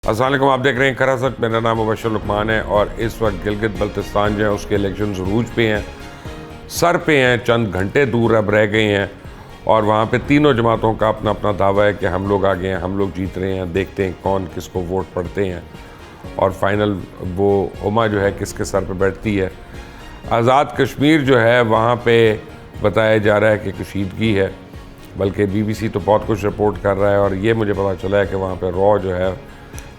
अस्सलाम वालेकुम, आप देख रहे हैं खरा सच। मेरा नाम मुबशर लुकमान है और इस वक्त गिलगित बल्तिस्तान जो है उसके इलेक्शन अरूज पे हैं, सर पे हैं, चंद घंटे दूर अब रह गए हैं और वहाँ पे तीनों जमातों का अपना अपना दावा है कि हम लोग आगे हैं, हम लोग जीत रहे हैं। देखते हैं कौन किसको वोट पड़ते हैं और फाइनल वो हुमा जो है किसके सर पे बैठती है। आज़ाद कश्मीर जो है वहाँ पे बताया जा रहा है कि कशीदगी है, बल्कि BBC तो बहुत कुछ रिपोर्ट कर रहा है और ये मुझे पता चला है कि वहाँ पे रॉ जो है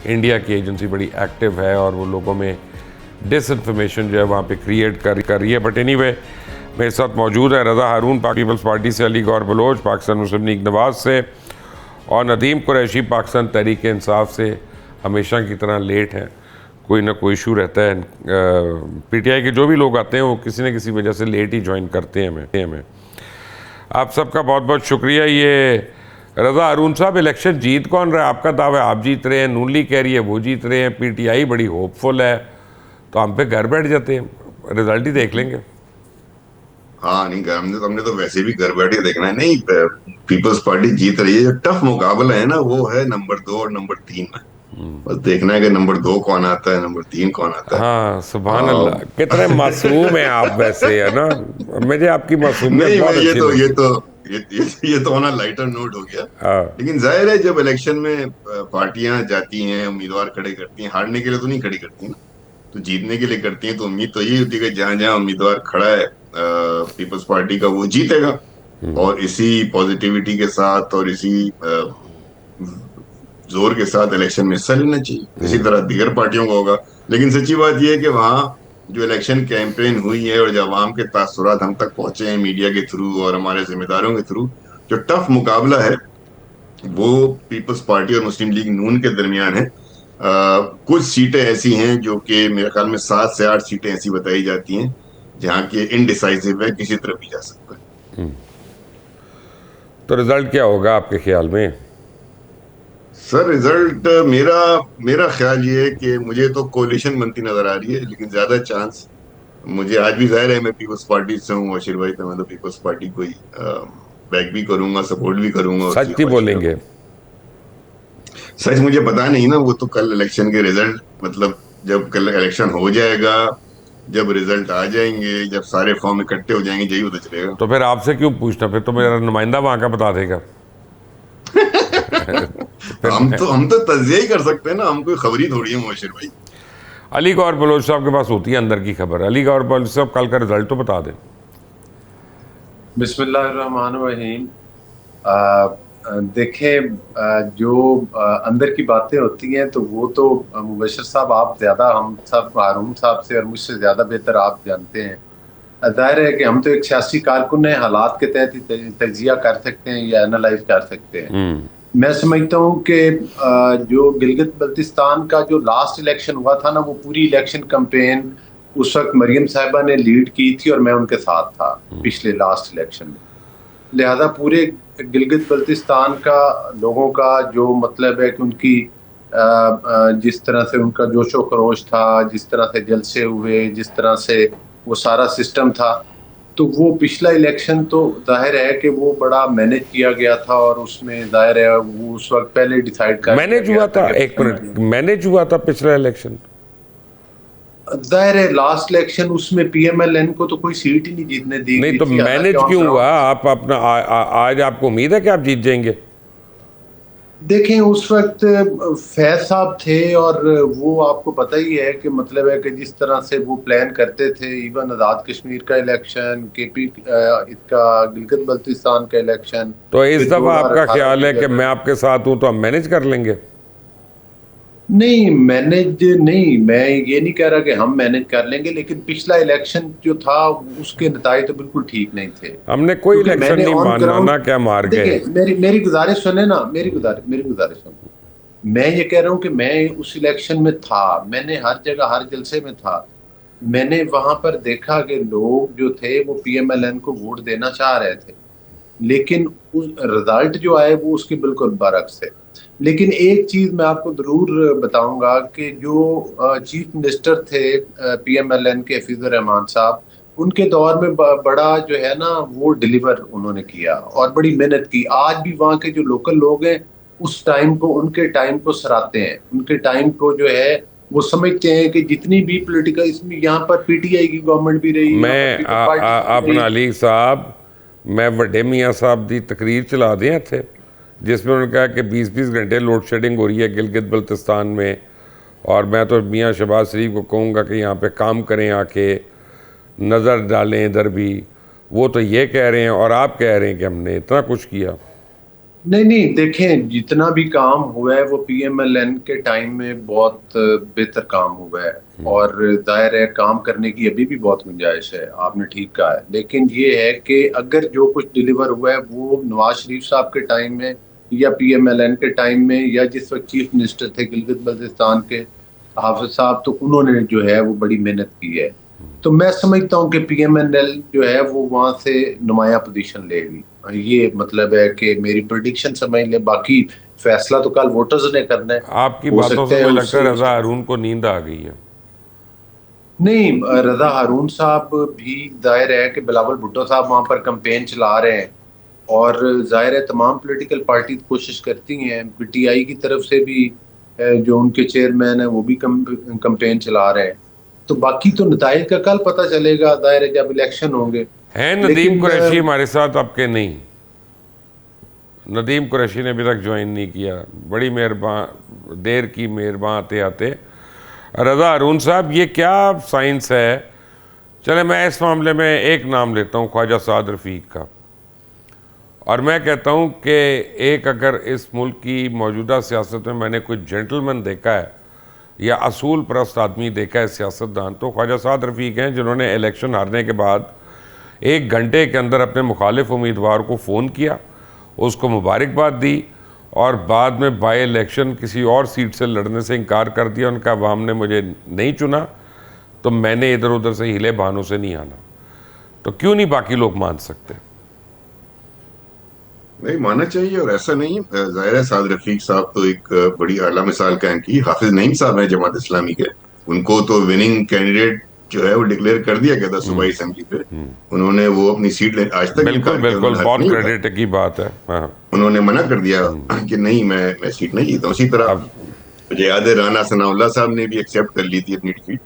इंडिया की एजेंसी बड़ी एक्टिव है और वो लोगों में डिसइंफॉर्मेशन जो है वहाँ पे क्रिएट कर रही है। बट एनीवे मेरे साथ मौजूद है रज़ा हारून पीपल्स पार्टी से, अली गौर बलोच पाकिस्तान मुस्लिम लीग नवाज से और नदीम कुरैशी पाकिस्तान तहरीक इंसाफ से। हमेशा की तरह लेट हैं, कोई ना कोई इशू रहता है। PTI के जो भी लोग आते हैं वो किसी न किसी वजह से लेट ही ज्वाइन करते हैं हमें। आप सबका बहुत बहुत शुक्रिया। ये रज़ा हारून साहब, इलेक्शन जीत कौन रहा है? आपका दावा है आप जीत रहे हैं, नून लीग कह रही है वो जीत रहे हैं, PTI बड़ी होपफुल है, तो हम पे घर बैठ जाते हैं, रिजल्ट ही देख लेंगे। हाँ नहीं, हमने तो वैसे भी घर बैठे देखना है। नहीं, पीपल्स पार्टी जीत रही है। जो टफ मुकाबला है ना वो है नंबर 2 और नंबर 3 में। बस देखना है कि नंबर 2 कौन आता है, नंबर 3 कौन आता है। हाँ, सुभान अल्लाह, आ, कितने मासूम हैं आप वैसे, है ना। मुझे आपकी मासूमियत नहीं, मैं बहुत ये अच्छी तो ये लगती तो ये तो होना लाइटर नोट हो गया। है। हाँ, लेकिन जाहिर है जब इलेक्शन में पार्टियां जाती हैं, उम्मीदवार खड़े करती हैं, हारने के लिए तो नहीं खड़ी करती ना, तो जीतने के लिए करती हैं। तो उम्मीद तो यही होती है कि जहां जहां उम्मीदवार खड़ा है पीपल्स पार्टी का, वो जीतेगा। और इसी पॉजिटिविटी के साथ और इसी जोर के साथ इलेक्शन में हिस्सा लेना चाहिए। इसी तरह दीगर पार्टियों का होगा। लेकिन सच्ची बात यह है कि वहाँ जो इलेक्शन कैंपेन हुई है और जो आवाम के तासुरात हम तक पहुंचे हैं मीडिया के थ्रू और हमारे जिम्मेदारों के थ्रू, जो टफ मुकाबला है वो पीपल्स पार्टी और मुस्लिम लीग नून के दरमियान है। कुछ सीटें ऐसी हैं जो कि मेरे ख्याल में 7 से 8 सीटें ऐसी बताई जाती हैं जहाँ की इनडिसाइसिव है, किसी तरफ भी जा सकता है। तो रिजल्ट क्या होगा आपके ख्याल में? सर रिजल्ट मेरा मेरा ख्याल ये है कि मुझे तो कोलिशन बनती नजर आ रही है, लेकिन ज्यादा चांस मुझे आज भी जाहिर है मैं पीपल्स पार्टी से हूँ बशीर भाई, तो मैं तो पीपल्स पार्टी को ही बैक भी करूंगा, सपोर्ट भी करूंगा, उसकी सच ही ख्वाहिश भी बोलेंगे? रखूंगा। सच मुझे पता नहीं ना, वो तो कल इलेक्शन के रिजल्ट, मतलब जब कल इलेक्शन हो जाएगा, जब रिजल्ट आ जाएंगे, जब सारे फॉर्म इकट्ठे हो जाएंगे, यही पता चलेगा। तो फिर आपसे क्यों पूछना? फिर तो मेरा नुमाइंदा वहाँ का बता देगा। तो फिर हम तो तज्जिया ही कर सकते हैं ना, हम कोई खबरी थोड़ी है बशीर भाई। अली गौर बलोच साहब के पास होती है अंदर की खबर। अली गौर बलोच साहब कल का रिजल्ट तो बता दें। बिस्मिल्लाहिर्रहमानिर्रहीम। देखें, जो अंदर की बातें होती हैं तो वो तो मुबशर साहब आप ज्यादा, हम सब हारून साहब से और मुझसे ज्यादा बेहतर आप जानते हैं। जाहिर है कि हम तो एक सियासी कारकुन हैं, हालात के तहत ही तजिया कर सकते हैं या एनालाइज कर सकते हैं। मैं समझता हूँ कि जो गिलगित बल्तिस्तान का जो लास्ट इलेक्शन हुआ था ना, वो पूरी इलेक्शन कैंपेन उस वक्त मरियम साहिबा ने लीड की थी और मैं उनके साथ था पिछले लास्ट इलेक्शन में। लिहाजा पूरे गिलगित बल्तिस्तान का लोगों का जो मतलब है कि उनकी जिस तरह से उनका जोशो खरोश था, जिस तरह से जलसे हुए, जिस तरह से वो सारा सिस्टम था, तो वो पिछला इलेक्शन तो जाहिर है कि वो बड़ा मैनेज किया गया था और उसमें जाहिर है वो उस वक्त पहले डिसाइड कर लिया मैनेज गया हुआ था था, कि एक मिनट, मैनेज हुआ था पिछला इलेक्शन? जाहिर है लास्ट इलेक्शन उसमें PMLN को तो कोई सीट ही नहीं जीतने दी नहीं गई तो थी। हालांकि मैनेज ऑन क्यों हुआ? ग्राउंड आप अपना आज आपको उम्मीद है कि आप जीत जाएंगे? देखें, उस वक्त फैज साहब थे और वो आपको पता ही है कि मतलब है कि जिस तरह से वो प्लान करते थे, इवन आज़ाद कश्मीर का इलेक्शन, KP इसका गिलगित बल्तिस्तान का इलेक्शन, तो इस फिर दफा आपका 2018 ख्याल में है कि जब मैं आपके साथ हूं तो हम मैनेज कर लेंगे? नहीं मैनेज नहीं, मैं ये नहीं कह रहा कि हम मैनेज कर लेंगे, लेकिन पिछला इलेक्शन जो था उसके नतीजे तो बिल्कुल ठीक नहीं थे, हमने कोई क्योंकि इलेक्शन मैंने नहीं ऑन मानना ग्राउंड ना, क्या मार गए? देखिए मेरी गुजारिश सुने ना, मेरी गुजारिश सुने। मैं ये कह रहा हूँ कि मैं उस इलेक्शन में था, मैंने हर जगह हर जलसे में था। मैंने वहां पर देखा कि लोग जो थे वो PMLN को वोट देना चाह रहे थे, लेकिन उस रिजल्ट जो आए वो उसके बिल्कुल बरक्स थे। लेकिन एक चीज मैं आपको जरूर बताऊंगा कि जो चीफ मिनिस्टर थे PMLN के हफीजुर रहमान साहब, उनके दौर में बड़ा जो है ना वो डिलीवर उन्होंने किया और बड़ी मेहनत की। आज भी वहाँ के जो लोकल लोग हैं उस टाइम को, उनके टाइम को सराहते हैं, उनके टाइम को जो है वो समझते हैं कि जितनी भी पॉलिटिकल, इसमें यहाँ पर पीटीआई की गवर्नमेंट भी रही, यहाँ पर मैं पीपल पार्टी की भी अपना रही। अली साहब, मैं ਵੱਡੇ मियाँ साहब की तकरीर चला दिया थे जिसमें उन्होंने कहा कि 20-20 घंटे लोड शेडिंग हो रही है गिलगित बल्तिस्तान में, और मैं तो मियाँ शहबाज शरीफ को कहूँगा कि यहाँ पे काम करें, आके नज़र डालें इधर भी। वो तो ये कह रहे हैं और आप कह रहे हैं कि हमने इतना कुछ किया। नहीं नहीं, देखें जितना भी काम हुआ है वो पीएमएलएन के टाइम में बहुत बेहतर काम हुआ है, और जाहिर है काम करने की अभी भी बहुत गुंजाइश है, आपने ठीक कहा है। लेकिन ये है कि अगर जो कुछ डिलीवर हुआ है वो नवाज शरीफ साहब के टाइम में या पीएमएलएन के टाइम में, या जिस वक्त चीफ मिनिस्टर थे गिलगित बल्तिस्तान के हाफिज साहब, तो उन्होंने जो है वो बड़ी मेहनत की है। तो मैं समझता हूँ कि पीएमएनएल जो है वो वहां से नुमाया पोजीशन लेगी, ये मतलब है कि मेरी प्रिडिक्शन समझ ले, बाकी फैसला तो कल वोटर्स ने करना है। आपकी हो बातों सकता से है मुझे लगता उससे है रजा हारून को नींद आ गई है। नहीं, रजा हारून साहब भी जाहिर है कि बिलावल भुट्टो साहब वहां पर कैंपेन चला रहे हैं, और जाहिर है तमाम पॉलिटिकल पार्टी कोशिश करती हैं, पीटीआई की तरफ से भी जो उनके चेयरमैन है वो भी कैंपेन चला रहे हैं। तो बाकी तो नताइज का कल पता चलेगा, जाहिर है जब इलेक्शन होंगे। हैं नदीम लेकिन कुरैशी हमारे साथ आपके? नहीं, नदीम कुरैशी ने अभी तक ज्वाइन नहीं किया। बड़ी मेहरबान, देर की मेहरबान आते आते। रज़ा हारून साहब, ये क्या साइंस है? चले मैं इस मामले में एक नाम लेता हूँ, ख्वाजा साद रफ़ीक का, और मैं कहता हूँ कि एक अगर इस मुल्क की मौजूदा सियासत में मैंने कोई जेंटलमैन देखा है या असूल परस्त आदमी देखा है सियासतदान, तो ख्वाजा साद रफ़ीक हैं, जिन्होंने इलेक्शन हारने के बाद 1 घंटे के अंदर अपने मुखालिफ उम्मीदवार को फ़ोन किया, उसको मुबारकबाद दी, और बाद में बाई इलेक्शन किसी और सीट से लड़ने से इनकार कर दिया। उनका अवाम ने मुझे नहीं चुना तो मैंने इधर उधर से हिले बहानों से नहीं आना। तो क्यों नहीं बाकी लोग मान सकते? नहीं मानना चाहिए, और ऐसा नहीं है। जाहिर है साद रफीक साहब तो एक बड़ी आला मिसाल कायम की। हाफिज नईम साहब हैं जमात इस्लामी के, उनको तो विनिंग कैंडिडेट जो है वो डिक्लेयर कर दिया गया था सूबाई असेंबली पे। उन्होंने वो अपनी सीट ले, आज तक बिल्कुल इनकार किया, बिल्कुल, उन्होंने हक बहुत नहीं उठाया। क्रेडिट की बात है। हाँ, उन्होंने मना कर दिया कि नहीं, मैं सीट नहीं जीता। उसी तरह अब मुझे याद है राना सनाउल्लाह साहब ने भी एक्सेप्ट कर ली थी अपनी डिफीट।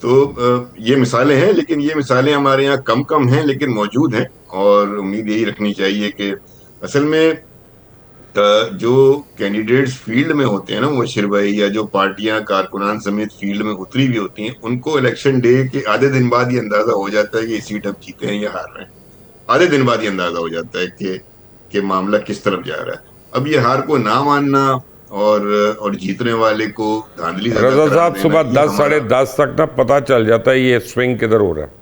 तो ये मिसालें हैं, लेकिन ये मिसालें हमारे यहाँ कम कम हैं लेकिन मौजूद हैं। और उम्मीद यही रखनी चाहिए कि असल में जो कैंडिडेट्स फील्ड में होते हैं ना, मुबशिर भाई, या जो पार्टियां कारकुनान समेत फील्ड में उतरी भी होती हैं, उनको इलेक्शन डे के आधे दिन बाद ये अंदाजा हो जाता है कि ये सीट अब जीते हैं या हार रहे हैं। आधे दिन बाद ये अंदाजा हो जाता है कि मामला किस तरफ जा रहा है। अब ये हार को ना मानना और जीतने वाले को धांधली ज्यादा रज़ा करार साहब, देना, सुबह ये 10 साढ़े हमारा, 10 तक ना पता चल जाता है ये स्विंग किधर हो रहा है।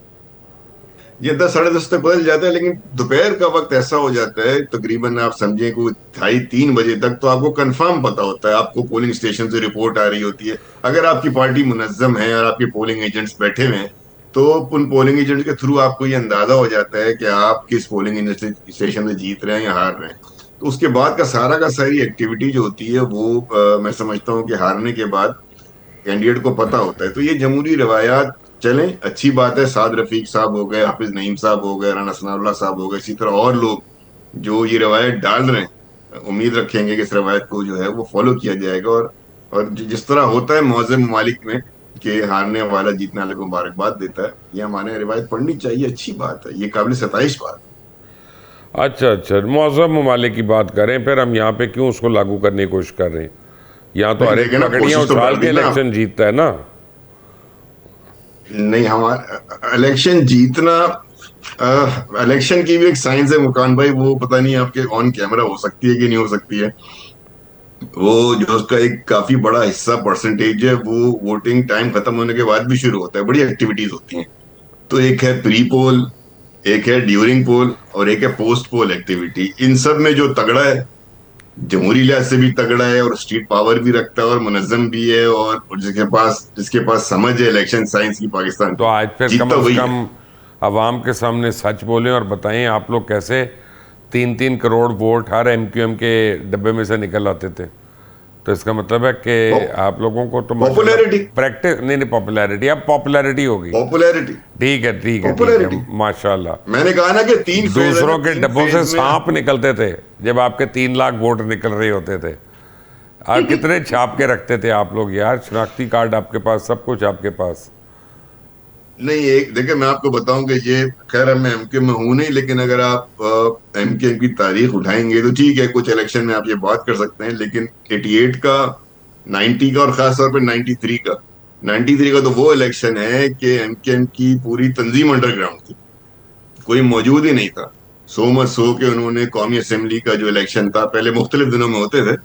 ये 10 साढ़े 10 तक बदल जाता है। लेकिन दोपहर का वक्त ऐसा हो जाता है, तकरीबन आप समझें को 2:30-3 बजे तक तो आपको कंफर्म पता होता है, आपको पोलिंग स्टेशन से रिपोर्ट आ रही होती है। अगर आपकी पार्टी मुनज्जम है और आपके पोलिंग एजेंट्स बैठे हुए हैं, तो उन पोलिंग एजेंट्स के थ्रू आपको ये अंदाजा हो जाता है कि आप किस पोलिंग स्टेशन से जीत रहे हैं या हार रहे हैं। तो उसके बाद का सारी एक्टिविटी जो होती है वो मैं समझता हूँ कि हारने के बाद कैंडिडेट को पता होता है। तो ये जमहूरी रवायात चलें, अच्छी बात है। साद रफीक साहब हो गए, हाफिज नईम साहब हो गए, राना सनाउल्लाह साहब हो गए, इसी तरह और लोग जो ये रवायत डाल रहे हैं, उम्मीद रखेंगे कि इस रवायत को जो है वो फॉलो किया जाएगा। और जिस तरह होता है मौजूद ममालिक में कि हारने वाला जीतने वाले को मुबारकबाद देता है, ये हमारे रिवायत पढ़नी चाहिए, अच्छी बात है, ये काबिल सताइश बात है। अच्छा अच्छा, मौजूद ममालिक की बात करें, फिर हम यहाँ पे क्यों उसको लागू करने की कोशिश कर रहे हैं? यहाँ तो नहीं हर एक देखे ना, पकड़ियाँ कोशिश तो उछाल कर के दी ना। इलेक्शन जीतता है ना। नहीं, हमारा इलेक्शन जीतना, इलेक्शन की भी एक साइंस है मुकान भाई, वो पता नहीं आपके ऑन कैमरा हो सकती है कि नहीं हो सकती है। वो जो उसका एक काफी बड़ा हिस्सा परसेंटेज है, वो वोटिंग टाइम खत्म होने के बाद भी शुरू होता है। बड़ी एक्टिविटीज होती हैं। तो एक है प्री पोल, एक है ड्यूरिंग पोल, और एक है पोस्ट पोल एक्टिविटी। इन सब में जो तगड़ा है, जमहूरी लिहाज से भी तगड़ा है और स्ट्रीट पावर भी रखता है और मुनज्जम भी है, और जिसके पास समझ है इलेक्शन साइंस की पाकिस्तान तो की, आज फिर कम जीतता अज़ वही है। कम आवाम के सामने सच बोलें और बताएं, आप लोग कैसे 3-3 करोड़ वोट हर MQM के डब्बे में से निकल आते थे? तो इसका मतलब है कि आप लोगों को तो पॉपुलैरिटी, प्रैक्टिस नहीं, पॉपुलैरिटी, अब पॉपुलैरिटी होगी। पॉपुलैरिटी, ठीक है, ठीक है, ठीक पॉपुलैरिटी। है, माशाल्लाह। मैंने कहा ना कि 3 फेज है, दूसरों के 3 डब्बों से फेज में सांप निकलते थे जब आपके 3 लाख वोट निकल रहे होते थे। और कितने छाप के रखते थे आप लोग यार, शनाख्ती कार्ड आपके पास, सब कुछ आपके पास। नहीं। एक देखिए, मैं आपको बताऊं कि ये, खैर मैं एमके में हूं नहीं, लेकिन अगर आप एमके की तारीख उठाएंगे तो ठीक है, कुछ इलेक्शन में आप ये बात कर सकते हैं, लेकिन 88 का, 90 का और खास तौर पे 93 का, 93 का तो वो इलेक्शन है कि एमके की पूरी तंजीम अंडरग्राउंड थी, कोई मौजूद ही नहीं था। सो मच सो के उन्होंने कौमी असेंबली का जो इलेक्शन था, पहले मुख्तलिफ दिनों में होते थे,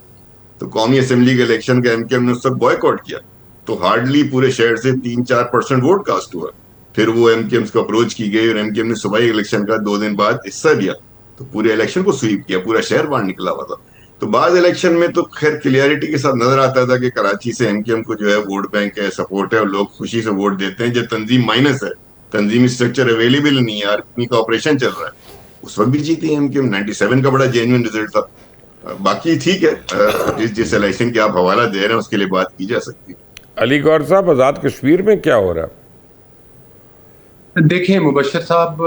तो कौमी असेंबली के इलेक्शन का एमकेएम ने उस वक्त बॉयकॉट किया, तो हार्डली पूरे शहर से 3-4% वोट कास्ट हुआ। फिर वो एमकेएम को अप्रोच की गई और एमकेएम ने सुबह इलेक्शन का 2 दिन बाद हिस्सा लिया, तो पूरे इलेक्शन को स्वीप किया, पूरा शहर बाहर निकला हुआ था। तो बाद इलेक्शन में तो खैर क्लियरिटी के साथ नजर आता था कि कराची से एमकेएम को जो है वोट बैंक है, सपोर्ट है, और लोग खुशी से वोट देते हैं। जब तंजीम माइनस है, तंजीमी स्ट्रक्चर अवेलेबल नहीं है, आर्मी का ऑपरेशन चल रहा है, उस वक्त भी जीती है एमकेएम। 97 का बड़ा जेन्युइन रिजल्ट था। बाकी ठीक है, जिस जिस इलेक्शन के आप हवाला दे रहे हैं उसके लिए बात की जा सकती है। अली गौर साहब, आज़ाद कश्मीर में क्या हो रहा है? देखिए मुबशर साहब,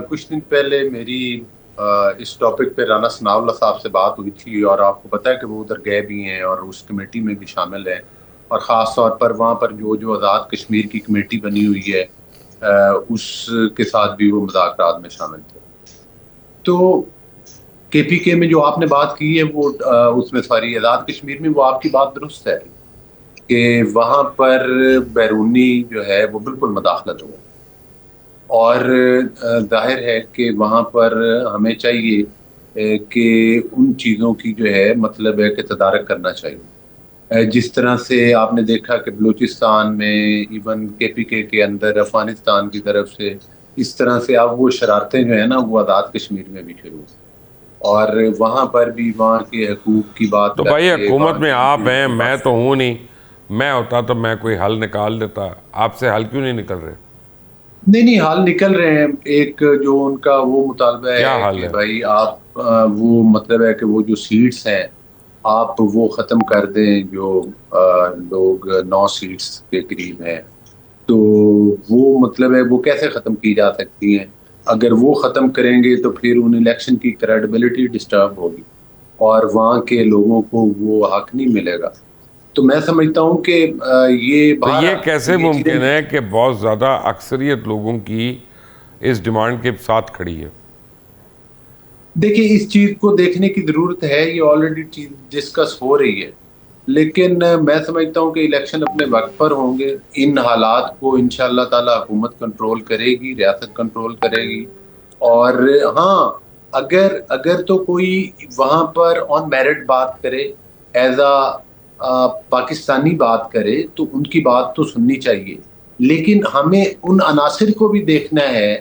कुछ दिन पहले मेरी इस टॉपिक पे राना सनाउल्लाह साहब से बात हुई थी, और आपको पता है कि वो उधर गए भी हैं और उस कमेटी में भी शामिल हैं, और ख़ास तौर पर वहाँ पर जो जो आज़ाद कश्मीर की कमेटी बनी हुई है उसके साथ भी वो मुज़ाकरात में शामिल थे। तो केपीके में जो आपने बात की है वो उसमें सारी आज़ाद कश्मीर में, वो आपकी बात दुरुस्त है कि वहाँ पर बैरूनी जो है वो बिल्कुल मुदाखलत हो, और जाहिर है कि वहाँ पर हमें चाहिए कि उन चीज़ों की जो है मतलब है कि तदारक करना चाहिए। जिस तरह से आपने देखा कि बलूचिस्तान में, इवन केपीके के अंदर अफगानिस्तान की तरफ से इस तरह से अब वो शरारतें जो है ना वो आज़ाद कश्मीर में भी शुरू, और वहाँ पर भी वहाँ के हकूक की बात तो भाई करके, हुकूमत में वहाँ आप हैं, मैं तो हूँ नहीं। मैं होता तो मैं कोई हल निकाल देता, आपसे हल क्यों नहीं निकल रहे? नहीं हाल निकल रहे हैं। एक जो उनका वो मुतालबा क्या है हाल कि है? भाई आप वो मतलब है कि वो जो सीट्स हैं आप वो ख़त्म कर दें, जो लोग 9 सीट्स के करीब हैं, तो वो मतलब है वो कैसे ख़त्म की जा सकती हैं? अगर वो ख़त्म करेंगे तो फिर उन इलेक्शन की क्रेडिबिलिटी डिस्टर्ब होगी और वहाँ के लोगों को वो हक नहीं मिलेगा। तो मैं समझता हूँ कि ये तो ये बाहर कैसे ये चीज़ें, मुमकिन है कि बहुत ज़्यादा अक्सरियत लोगों की इस डिमांड के साथ खड़ी है? देखिए इस चीज को देखने की जरूरत है, ये ऑलरेडी चीज डिस्कस हो रही है, लेकिन मैं समझता हूँ कि इलेक्शन अपने वक्त पर होंगे। इन हालात को इंशाअल्लाह ताला हुकूमत कंट्रोल करेगी, रियासत कंट्रोल करेगी। और हाँ, अगर अगर तो कोई वहां पर ऑन मेरिट बात करे, एज पाकिस्तानी बात करे, तो उनकी बात तो सुननी चाहिए, लेकिन हमें उन अनासिर को भी देखना है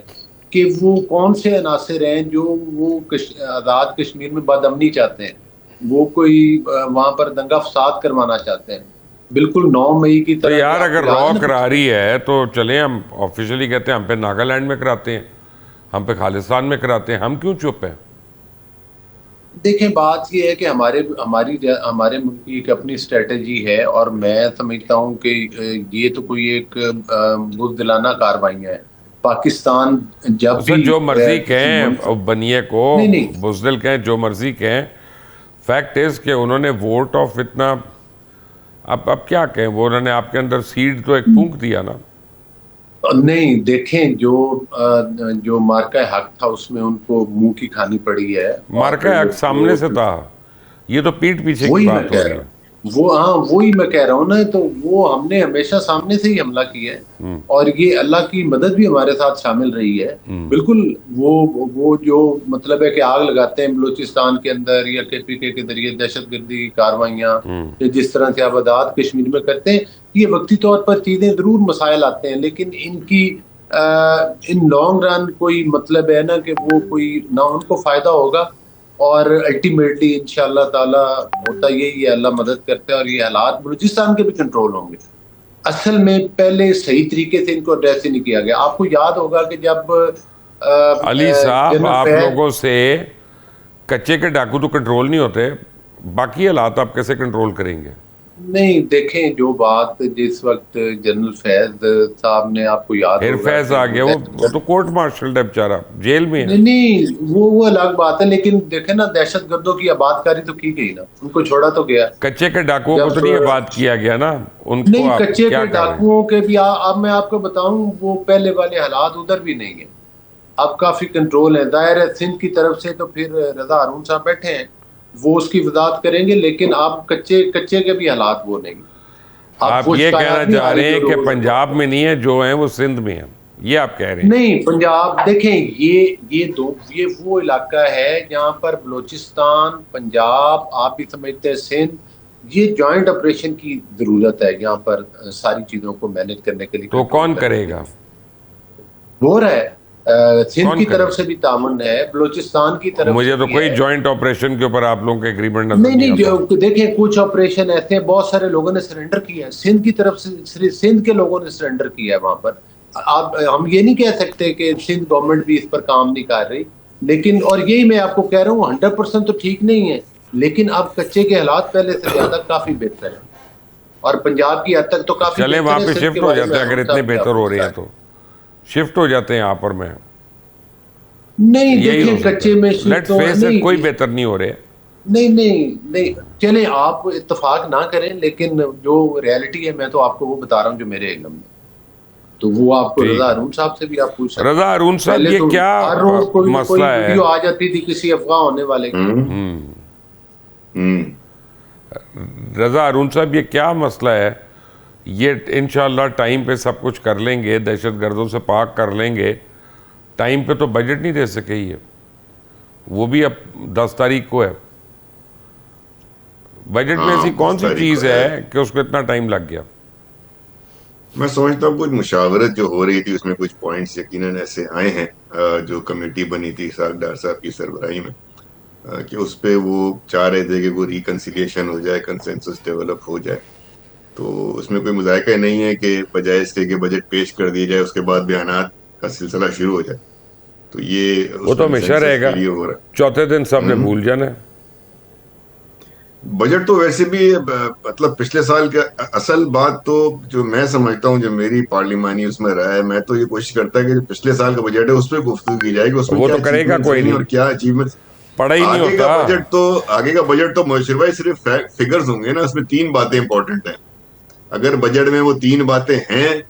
कि वो कौन से अनासिर हैं जो वो आज़ाद कश्मीर में बदअमनी चाहते हैं, वो कोई वहां पर दंगा फसाद करवाना चाहते हैं, बिल्कुल 9 मई की तो तरह। जो यार अगर आपको याद रॉ है ना, करा रही है तो चलें, हम ऑफिशियली कहते हैं हम पे नागालैंड में कराते हैं, हम पे खालिस्तान में कराते हैं, हम क्यों चुप हैं? देखें बात ये है कि हमारे मुल्क की एक अपनी स्ट्रेटजी है, और मैं समझता हूँ कि ये तो कोई एक बुज़दिलाना कार्रवाइयाँ है। पाकिस्तान जब उससे भी जो मर्जी किसी मुल्क, कहें, बनिए को नहीं नहीं, बुजदिल कहें, जो मर्जी कहें, फैक्ट इज कि उन्होंने वोट ऑफ इतना, अब क्या कहें, वो उन्होंने आपके अंदर सीड तो एक फूंक दिया ना। नहीं देखें, जो मार्का हक था उसमें उनको मुंह की खानी पड़ी है, और मार्का हक सामने वो से था, ये तो पीठ पीछे की वही मैं बात हो कह रही रहा है। हूँ। वो हाँ, वही मैं कह रहा हूँ ना, तो वो हमने हमेशा सामने से ही हमला किया है, और ये अल्लाह की मदद भी हमारे साथ शामिल रही है। बिल्कुल वो जो मतलब है कि आग लगाते हैं बलूचिस्तान के अंदर या केपीके के जरिए दहशतगर्दी की कार्रवाइयाँ, या जिस तरह से आबादात कश्मीर में करते हैं, ये वक्ती तौर पर चीजें जरूर मसाइल आते हैं, लेकिन इनकी इन लॉन्ग रन कोई मतलब है ना कि वो कोई ना उनको फायदा होगा, और अल्टीमेटली इंशाअल्लाह ताला होता यही है, अल्लाह मदद करता है, और ये हालात बलूचिस्तान के भी कंट्रोल होंगे। असल में पहले सही तरीके से इनको एड्रेस ही नहीं किया गया। आपको याद होगा कि जब अली साहब, जनरल आप फैज, लोगों से कच्चे के डाकू तो कंट्रोल नहीं होते, बाकी हालात आप कैसे कंट्रोल करेंगे? नहीं देखें, जो बात जिस वक्त जनरल फैज साहब ने, आपको याद फिर होगा फैज कि आ गया, वो तो कोर्ट मार्शल है बेचारा, जेल में है। नहीं नहीं, वो अलग बात है, लेकिन देखे ना, दहशत गर्दों की आबादकारी तो की गई ना, उनको छोड़ा तो गया। कच्चे के डाकुओं को जब तो नहीं बात किया गया ना, उनको नहीं, आप कच्चे क्या के कर रहे हैं? डाकुओं के भी अब मैं आपको बताऊं, वो पहले वाले हालात उधर भी नहीं है, अब काफी कंट्रोल है। दायर है सिंध की तरफ से, तो फिर रजा हारून साहब बैठे हैं, वो उसकी वजाहत करेंगे, लेकिन अब कच्चे कच्चे के भी हालात वो नहीं। अब आप खुश ये कहना कायनात नहीं आ चाह रही रहे जो हैं कि रोज पंजाब में नहीं है, जो है वो सिंध में है, ये आप कह रहे हैं? नहीं, पंजाब देखें, ये वो इलाका है जहां पर बलूचिस्तान, पंजाब, आप भी समझते हैं सिंध, ये जॉइंट ऑपरेशन की जरूरत है यहाँ पर, सारी चीजों को मैनेज करने के लिए, तो कंट्रोल कौन करने के करेगा? लिए। हो रहा है, सिंध कौन की तरफ करेगा? से भी तामन है, बलूचिस्तान की तरफ से मुझे तो भी कोई है। जॉइंट ऑपरेशन के ऊपर आप लोगों का एग्रीमेंट नजर नहीं नहीं नहीं, आता। देखें, कुछ ऑपरेशन ऐसे हैं, बहुत सारे लोगों ने सरेंडर किया है सिंध की तरफ से, सिंध के लोगों ने सरेंडर किया है वहां पर। आप, हम ये नहीं कह सकते कि सिंध गवर्नमेंट भी इस पर काम नहीं कर रही, लेकिन, और यही मैं आपको कह रहा हूँ, 100% तो ठीक नहीं है, लेकिन अब कच्चे के हालात पहले से ज्यादा काफी बेहतर है, और पंजाब की हद तक तो काफी चले बेहतर वहां है। पे सिंध के शिफ्ट हो बारे में जाते हैं, अगर हम इतने साहब क्या बेहतर हो रहे पूछता हैं है। तो शिफ्ट हो जाते हैं यहाँ पर। मैं नहीं यही हो देखें, सकता कच्चे में है। शिफ्ट लेट्स तो फेस इट, कोई नहीं, बेहतर नहीं हो रहे। नहीं नहीं नहीं, चले आप इत्तेफाक ना करें, लेकिन जो रियलिटी है मैं तो आपको वो बता रहा हूँ जो मेरे इल्म में, तो वो आपको रजा ठीक है। हारून साहब से भी आप पूछ सकते रजा हैं। अरुण साहब, पहले ये तो क्या हर रोज कोई ना कोई मसला है? वीडियो आ जाती थी किसी अफवाह होने वाले की। हम्म। हम्म। रजा अरुण साहब, ये क्या मसला है? ये इंशाल्लाह टाइम पे सब कुछ कर लेंगे, दहशत गर्दों से पाक कर लेंगे। टाइम पे तो बजट नहीं दे सके ये, वो भी अब 10 तारीख को है। बजट में ऐसी हाँ, कौन 10 सी तारीख चीज़ को है। है कि उसको इतना टाइम लग गया? मैं समझता हूँ कुछ मुशावरत जो हो रही थी उसमें कुछ पॉइंट्स यकीनन ऐसे आए हैं, जो कमेटी बनी थी इसाक डार साहब की सरबराही में, कि उस पे वो चाह रहे थे कि वो रिकंसिलिएशन हो जाए, कंसेंसस डेवलप हो जाए। तो उसमें कोई मुज़ायका नहीं है कि बजाय इसके कि बजट पेश कर दिया जाए उसके बाद बयानात का सिलसिला शुरू हो जाए। तो ये वो उस तो हमेशा कंसेंसस के रहेगा, लिए हो रहा चौथे दिन सब है। ने भूल जाना है। बजट तो वैसे भी मतलब पिछले साल का असल बात तो जो मैं समझता हूँ, जो मेरी पार्लिमानी उसमें रहा है, मैं तो ये कोशिश करता है कि जो पिछले साल का बजट है उस पर गुफ्तगू की जाए कि उसमें वो क्या तो करेगा अचीवमेंट्स कोई रही हैं नहीं, और क्या अचीवमेंट्स। पढ़ा ही नहीं होता। आगे का बजट तो मुबशिर भाई सिर्फ फिगर्स होंगे ना, उसमें तीन बातें इंपॉर्टेंट हैं। अगर बजट में वो तीन बातें हैं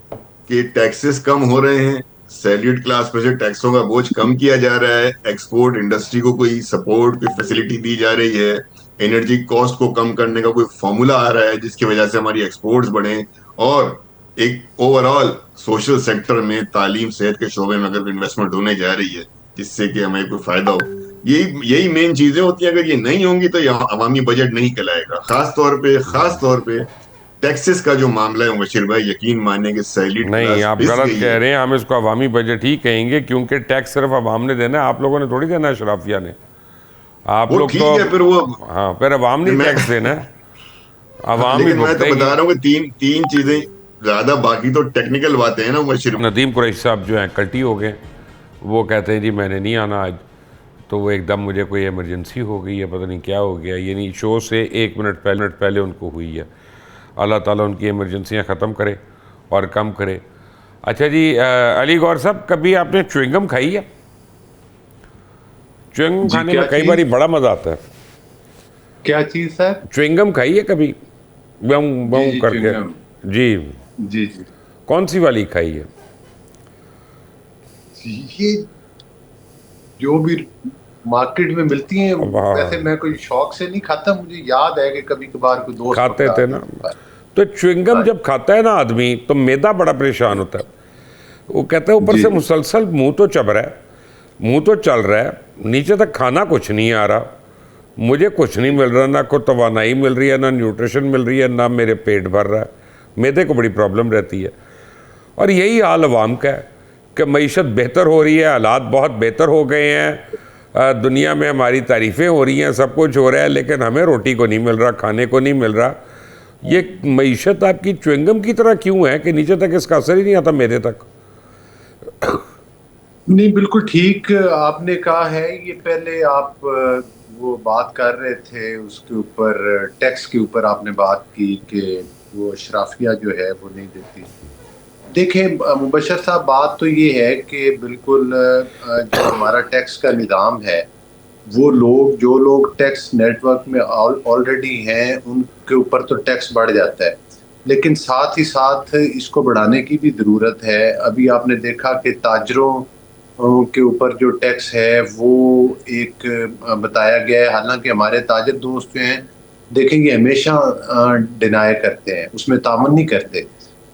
कि टैक्सेस कम हो रहे हैं, सैल्यूट क्लास पर से टैक्सों का बोझ कम किया जा रहा है, एक्सपोर्ट इंडस्ट्री को कोई सपोर्ट, कोई फैसिलिटी दी जा रही है, एनर्जी कॉस्ट को कम करने का कोई फॉर्मूला आ रहा है जिसकी वजह से हमारी एक्सपोर्ट्स बढ़े, और एक ओवरऑल सोशल सेक्टर में तालीम सेहत के शोबे में अगर इन्वेस्टमेंट होने जा रही है जिससे कि हमें कोई फायदा हो, यही यही मेन चीजें होती हैं। अगर ये नहीं होंगी तो ये अवामी बजट नहीं कहलाएगा। खास तौर पे टैक्सेस का जो मामला है मुबशिर भाई, यकीन माने कि सैलिड नहीं, क्लास आप पिस गलत गई कह है। रहे हैं। हम इसको अवामी बजट ही कहेंगे, क्योंकि टैक्स सिर्फ अवाम ने देना है, आप लोगों ने थोड़ी देना है, शराफिया ने। आप वो लोग तो, ठीक है, फिर वो हाँ, फिर अवाम नहीं मैं टैक्स देना है, अवाम ही लेकिन मैं तो भुगतेगी। बता रहा हूँ कि तीन तीन चीजें ज्यादा, बाकी तो टेक्निकल बातें हैं ना मुबशिर। नदीम कुरैशी साहब जो हैं कल्टी हो गए, वो कहते हैं जी मैंने नहीं आना आज, तो वो एकदम मुझे कोई इमरजेंसी हो गई है, पता नहीं क्या हो गया, यानी शो से 1 मिनट पहले उनको हुई है। अल्लाह ताला उनकी इमरजेंसियाँ ख़त्म करे और कम करे। अच्छा जी, अली गौर साहब, कभी आपने च्युइंगम खाई है? च्युइंगम जी, खाने क्या में कई चीज? बार बड़ा मज़ा आता है। क्या चीज सर? च्युइंगम खाई है कभी, बम जी बम जी, करके? च्युइंगम। जी। जी जी, कौन सी वाली खाई है? ये जो भी मार्केट में मिलती हैं, वैसे वाह, मैं कोई शौक से नहीं खाता, मुझे याद है कि कभी कभार कोई दोस्त खाते पकड़ा थे दे ना। दो बार। तो च्युइंगम हाँ जब खाता है ना आदमी, तो मैदा बड़ा परेशान होता है। वो कहता है ऊपर जी से मुसलसल मुंह तो चब रहा है, मुंह तो चल रहा है, नीचे तक खाना कुछ नहीं आ रहा, मुझे कुछ नहीं मिल रहा, ना कोई तवानाई मिल रही है, ना न्यूट्रिशन मिल रही है, ना मेरे पेट भर रहा है। मैदे को बड़ी प्रॉब्लम रहती है। और यही हाल अवाम का है कि मईशत बेहतर हो रही है, हालात बहुत बेहतर हो गए हैं, दुनिया में हमारी तारीफ़ें हो रही हैं, सब कुछ हो रहा है, लेकिन हमें रोटी को नहीं मिल रहा, खाने को नहीं मिल रहा। ये मईशत आपकी च्युइंगम की तरह क्यों है कि नीचे तक इसका असर ही नहीं आता मेरे तक? नहीं, बिल्कुल ठीक आपने कहा है। ये पहले आप वो बात कर रहे थे उसके ऊपर, टैक्स के ऊपर आपने बात की कि वो शराफिया जो है वो नहीं देती। देखिए मुबशर साहब, बात तो ये है कि बिल्कुल जो हमारा टैक्स का निज़ाम है, वो लोग जो लोग टैक्स नेटवर्क में ऑलरेडी हैं उनके ऊपर तो टैक्स बढ़ जाता है, लेकिन साथ ही साथ इसको बढ़ाने की भी ज़रूरत है। अभी आपने देखा कि ताजरों के ऊपर जो टैक्स है वो एक बताया गया है, हालांकि हमारे ताजर दोस्त जो हैं देखेंगे हमेशा डिनाई करते हैं, उसमें तामन नहीं करते।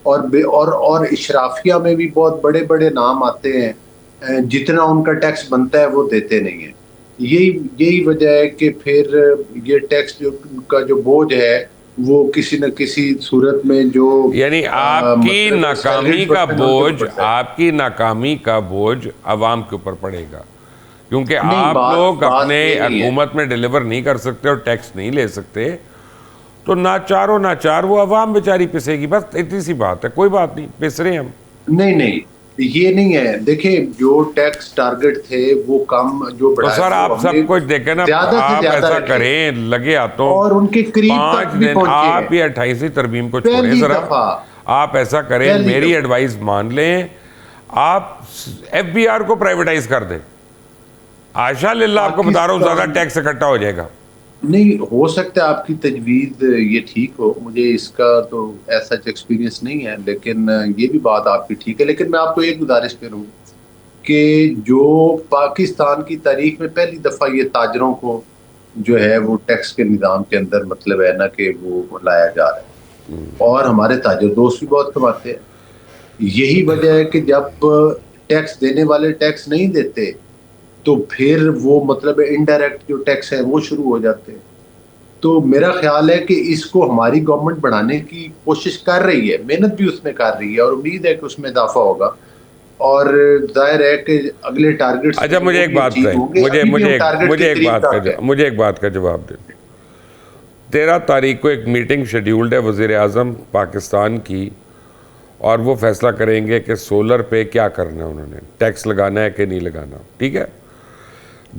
और इशराफिया में भी बहुत बड़े बड़े नाम आते हैं, जितना उनका टैक्स बनता है वो देते नहीं है। यही यही वजह है कि फिर ये टैक्स जो का जो बोझ है वो किसी न किसी सूरत में जो यानी आपकी मतलब नाकामी सैलरीड का पर्सन है, उनके ऊपर बोझ, पड़ता है। आपकी नाकामी का बोझ अवाम के ऊपर पड़ेगा, क्योंकि नहीं, आप बात लोग बात अपने ये नहीं है। हुकूमत में डिलीवर नहीं कर सकते और टैक्स नहीं ले सकते, तो नाचारो नाचार वो अवाम बेचारी पिसेगी। बस इतनी सी बात है, कोई बात नहीं, पिस रहे हैं हम। नहीं नहीं, ये नहीं है। देखिए जो टैक्स टारगेट थे वो कम जो तो बढ़ाए सर वो आप हमने सब कुछ देखें ना, ज्यादा से आप ज्यादा ऐसा रखे करें, लगे हाथों और उनके करीब 5 तक भी दिन पहुंचे हैं। आप ये 28वीं तरमीम को छोड़ें पहली जरा, दफा आप ऐसा करें, पहली मेरी दफा एडवाइस मान लें, आप एफबीआर को प्राइवेटाइज कर दें। आशा लिल्लाह आपको बता रहा हूं, ज्यादा पाकिस्तान, टैक्स इकट्ठा हो जाएगा। नहीं हो सकता है आपकी तजवीज़ ये ठीक हो, मुझे इसका तो ऐसा एक्सपीरियंस नहीं है, लेकिन ये भी बात आपकी ठीक है। लेकिन मैं आपको एक गुजारिश करूँ कि जो पाकिस्तान की तारीख में पहली दफ़ा ये ताजरों को जो है वो टैक्स के निज़ाम के अंदर मतलब है ना कि वो लाया जा रहा है, और हमारे ताजर दोस्त भी बहुत कमाते हैं। यही वजह है कि जब टैक्स देने वाले टैक्स नहीं देते तो फिर वो मतलब इनडायरेक्ट जो टैक्स है वो शुरू हो जाते हैं। तो मेरा ख्याल है कि इसको हमारी गवर्नमेंट बढ़ाने की कोशिश कर रही है, मेहनत भी उसमें कर रही है, और उम्मीद है कि उसमें इजाफा होगा, और जाहिर है कि अगले टारगेट्स अच्छा, मुझे वो एक भी बात अचीव कहें, होंगे। मुझे अभी भी हम मुझे टारगेट के मुझे एक करीब बात तक है। का मुझे एक बात का जवाब दे। 13 तारीख को एक मीटिंग शेड्यूल्ड है वज़ीर आज़म पाकिस्तान की, और वो फैसला करेंगे कि सोलर पे क्या करना है, उन्होंने टैक्स लगाना है कि नहीं लगाना। ठीक है,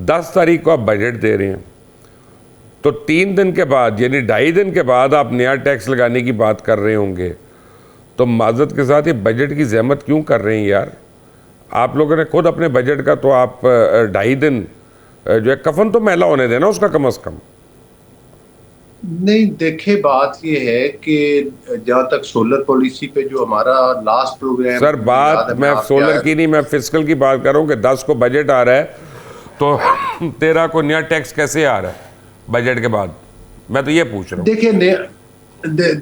10 तारीख को आप बजट दे रहे हैं, तो 3 दिन के बाद यानी 2.5 दिन के बाद आप नया टैक्स लगाने की बात कर रहे होंगे, तो माजरत के साथ ये बजट की ज़हमत क्यों कर रहे हैं यार? आप लोगों ने खुद अपने बजट का तो आप 2.5 दिन जो है कफन तो मैला होने देना उसका कम अज़ कम। नहीं, देखे बात ये है कि जहाँ तक सोलर पॉलिसी पे जो हमारा लास्ट प्रोग्राम, सर मुझे बात याद है, मैं आपके सोलर की नहीं, मैं फिजिकल की बात कर रहा हूँ कि 10 को बजट आ रहा है, तो 13 को नया टैक्स कैसे आ रहा है बजट के बाद? मैं तो ये पूछ रहा हूँ।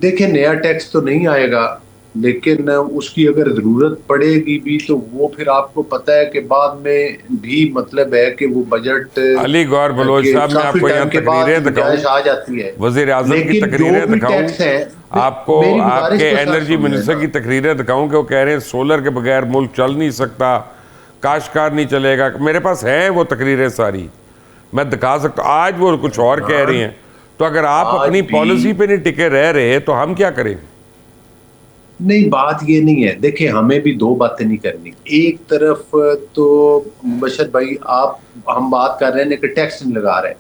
देखिए नया टैक्स तो नहीं आएगा, लेकिन उसकी अगर जरूरत पड़ेगी भी तो वो फिर आपको पता है कि बाद में भी मतलब है कि वो बजट अली गौर बलोच के साहब, मैं काफी आपको यहाँ टाइम के बाद तकरीरें गुंजाइश दिखाऊं, आ जाती है। वजीर आजम की लेकिन जो तकरीरें भी दिखाऊं टैक्स है, आपको, मेरी आपके गुजारिश तो सर एनर्जी सुन मिनिस्टर लेना। की तकरीरें दिखाऊं कि वो कह रहे हैं सोलर के बगैर मुल्क चल नहीं सकता, काश्तकार नहीं चलेगा। मेरे पास है वो तकरीरें सारी, मैं दिखा सकता हूं। आज वो कुछ और कह रही हैं, तो अगर आप आज अपनी भी पॉलिसी पे नहीं टिके रह रहे तो हम क्या करें? नहीं, बात ये नहीं है। देखिए हमें भी दो बातें नहीं करनी। एक तरफ तो मुबशर भाई, आप हम बात कर रहे हैं कि टैक्स नहीं लगा रहे,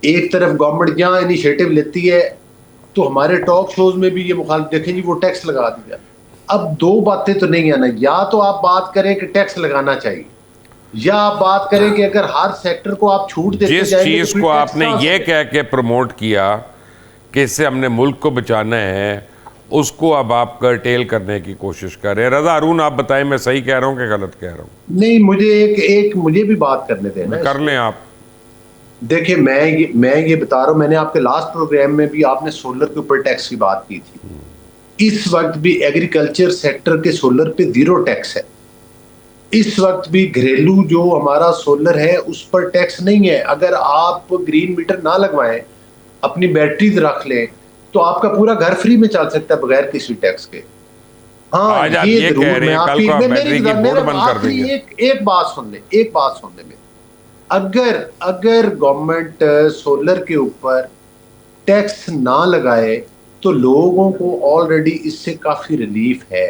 एक तरफ गवर्नमेंट जहाँ इनिशिएटिव लेती है तो हमारे टॉक शोज में भी ये मुखालिफ देखें जी वो टैक्स लगा दिया। अब दो बातें तो नहीं है ना, या तो आप बात करें कि टैक्स लगाना चाहिए, या आप बात करें कि अगर हर सेक्टर को आप छूट देते जिस जाएंगे चीज तो फिर को टैक्स आपने कहाँ से ये दें? कह के प्रमोट किया कि इससे हमने मुल्क को बचाना है, उसको अब आप कर्टेल करने की कोशिश कर रहे हैं। रजा हारून, आप बताएं मैं सही कह रहा हूं कि गलत कह रहा हूं? नहीं, मुझे एक एक मुझे भी बात करने देना कर लें आप। देखिए मैं ये बता रहा हूं, मैंने आपके लास्ट प्रोग्राम में भी आपने सोलर के ऊपर टैक्स की बात की थी। इस वक्त भी एग्रीकल्चर सेक्टर के सोलर पे 0 टैक्स है। इस वक्त भी घरेलू जो हमारा सोलर है उस पर टैक्स नहीं है। अगर आप ग्रीन मीटर ना लगवाएं, अपनी बैटरीज रख लें, तो आपका पूरा घर फ्री में चल सकता है बगैर किसी टैक्स के। हाँ, आज आप ये ये कह जरूर रहे मैं हैं, कल आपकी को आप मैं- बैटरी मेरी की मेरा बोर्ड बंद कर आखिरी देंगे। एक बात सुन ले, एक बात सुन ले मेरी। अगर अगर गवर्नमेंट सोलर के ऊपर टैक्स ना लगाए तो लोगों को ऑलरेडी इससे काफी रिलीफ है।